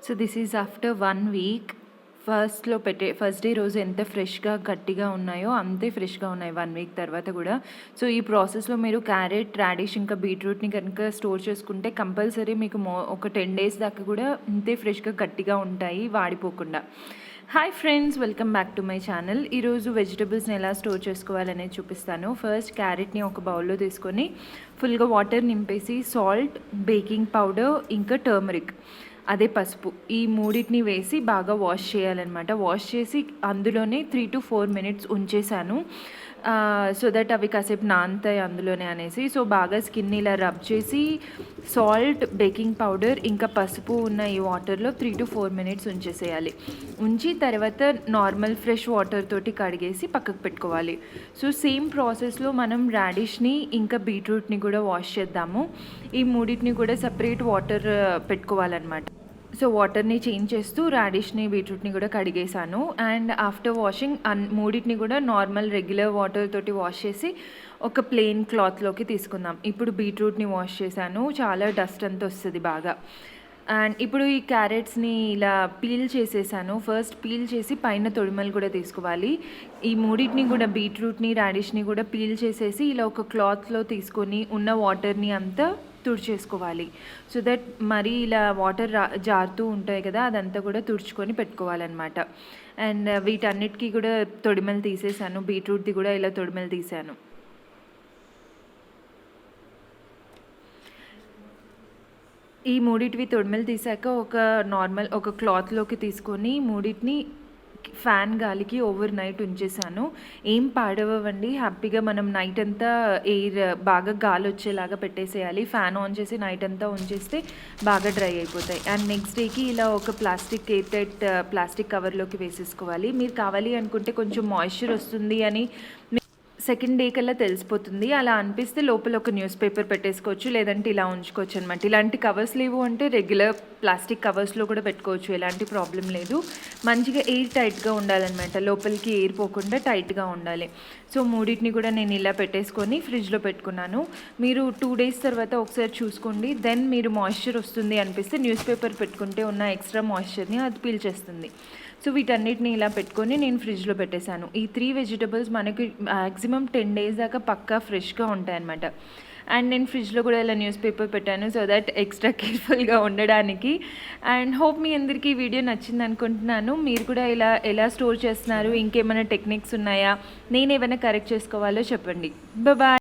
So this is after 1 week. First day రోజు ఎంత ఫ్రెష్గా గట్టిగా ఉన్నాయో అంతే ఫ్రెష్గా ఉన్నాయి 1 వీక్ తర్వాత కూడా. సో ఈ ప్రాసెస్లో మీరు క్యారెట్, రాడిష్ ఇంకా బీట్రూట్ని కనుక స్టోర్ చేసుకుంటే కంపల్సరీ మీకు ఒక 10 days దాకా కూడా ఇంతే ఫ్రెష్గా గట్టిగా ఉంటాయి, వాడిపోకుండా. Hi friends, welcome back to my channel. ఈరోజు వెజిటబుల్స్ని ఎలా స్టోర్ చేసుకోవాలనేది చూపిస్తాను. ఫస్ట్ క్యారెట్ని ఒక బౌల్లో తీసుకొని ఫుల్గా వాటర్ నింపేసి సాల్ట్, బేకింగ్ పౌడర్ ఇంకా టర్మరిక్, అదే పసుపు, ఈ మూడింటిని వేసి బాగా వాష్ చేయాలన్నమాట. వాష్ చేసి అందులోనే 3 to 4 minutes ఉంచేసాను, సో దట్ అవి కాసేపు నానతాయి అందులోనే అనేసి. సో బాగా స్కిన్ ఇలా రబ్ చేసి సాల్ట్, బేకింగ్ పౌడర్ ఇంకా పసుపు ఉన్న ఈ వాటర్లో 3 to 4 minutes ఉంచేసేయాలి. ఉంచి తర్వాత నార్మల్ ఫ్రెష్ వాటర్ తోటి కడిగేసి పక్కకు పెట్టుకోవాలి. సో సేమ్ ప్రాసెస్లో మనం రాడిష్ని ఇంకా బీట్రూట్ని కూడా వాష్ చేద్దాము. ఈ మూడింటిని కూడా సపరేట్ వాటర్ పెట్టుకోవాలన్నమాట. సో వాటర్ని చేంజ్ చేస్తూ రాడిష్ని, బీట్రూట్ని కూడా కడిగేసాను. అండ్ ఆఫ్టర్ వాషింగ్ మూడింటిని కూడా నార్మల్ రెగ్యులర్ వాటర్ తోటి వాష్ చేసి ఒక ప్లెయిన్ క్లాత్లోకి తీసుకుందాం. ఇప్పుడు బీట్రూట్ని వాష్ చేశాను, చాలా డస్ట్ అంతా వస్తుంది బాగా. అండ్ ఇప్పుడు ఈ క్యారెట్స్ని ఇలా పీల్ చేసేసాను. ఫస్ట్ పీల్ చేసి పైన తొడిమలు కూడా తీసుకోవాలి. ఈ మూడింటిని కూడా, బీట్రూట్ని, రాడిష్ని కూడా పీల్ చేసేసి ఇలా ఒక క్లాత్లో తీసుకొని ఉన్న వాటర్ని అంతా తుడిచేసుకోవాలి. సో దట్ మరీ ఇలా వాటర్ జారుతూ ఉంటాయి కదా, అదంతా కూడా తుడుచుకొని పెట్టుకోవాలన్నమాట. అండ్ వీటన్నిటికీ కూడా తొడిమలు తీసేసాను. బీట్రూట్ది కూడా ఇలా తొడిమలు తీసాను. ఈ మూడింటివి తొడిమలు తీసాక ఒక క్లాత్లోకి తీసుకొని మూడింటిని ఫ్యాన్ గాలికి ఓవర్ నైట్ ఉంచేసాను. ఏం పాడవండి, హ్యాపీగా మనం నైట్ అంతా ఎయిర్ బాగా గాలి వచ్చేలాగా పెట్టేసేయాలి. ఫ్యాన్ ఆన్ చేసి నైట్ అంతా ఉంచేస్తే బాగా డ్రై అయిపోతాయి. అండ్ నెక్స్ట్ డేకి ఇలా ఒక ప్లాస్టిక్ కవర్లోకి వేసేసుకోవాలి. మీరు కావాలి అనుకుంటే కొంచెం మాయిశ్చర్ వస్తుంది అని సెకండ్ డే కల్లా తెలిసిపోతుంది. అలా అనిపిస్తే లోపల ఒక న్యూస్ పేపర్ పెట్టేసుకోవచ్చు, లేదంటే ఇలా ఉంచుకోవచ్చు అనమాట. ఇలాంటి కవర్స్ లేవు అంటే రెగ్యులర్ ప్లాస్టిక్ కవర్స్లో కూడా పెట్టుకోవచ్చు, ఎలాంటి ప్రాబ్లం లేదు. మంచిగా ఎయిర్ టైట్గా ఉండాలన్నమాట, లోపలికి ఎయిర్ పోకుండా టైట్గా ఉండాలి. సో మూడింటిని కూడా నేను ఇలా పెట్టేసుకొని ఫ్రిడ్జ్లో పెట్టుకున్నాను. మీరు 2 days తర్వాత ఒకసారి చూసుకోండి. దెన్ మీరు మాయిశ్చర్ వస్తుంది అనిపిస్తే న్యూస్ పేపర్ పెట్టుకుంటే ఉన్న ఎక్స్ట్రా మాయిశ్చర్ని అది పీల్చేస్తుంది. సో వీటన్నిటిని ఇలా పెట్టుకొని నేను ఫ్రిడ్జ్లో పెట్టేశాను. ఈ 3 వెజిటబుల్స్ మనకి మ్యాక్సిమం 10 days దాకా పక్కా ఫ్రెష్గా ఉంటాయన్నమాట. అండ్ నేను ఫ్రిడ్జ్లో కూడా ఇలా న్యూస్ పేపర్ పెట్టాను, సో దట్ ఎక్స్ట్రా కేర్ఫుల్గా ఉండడానికి. అండ్ హోప్ మీ అందరికీ ఈ వీడియో నచ్చింది అనుకుంటున్నాను. మీరు కూడా ఎలా స్టోర్ చేస్తున్నారు, ఇంకేమైనా టెక్నిక్స్ ఉన్నాయా, నేను ఏమైనా కరెక్ట్ చేసుకోవాలో చెప్పండి. బాయ్.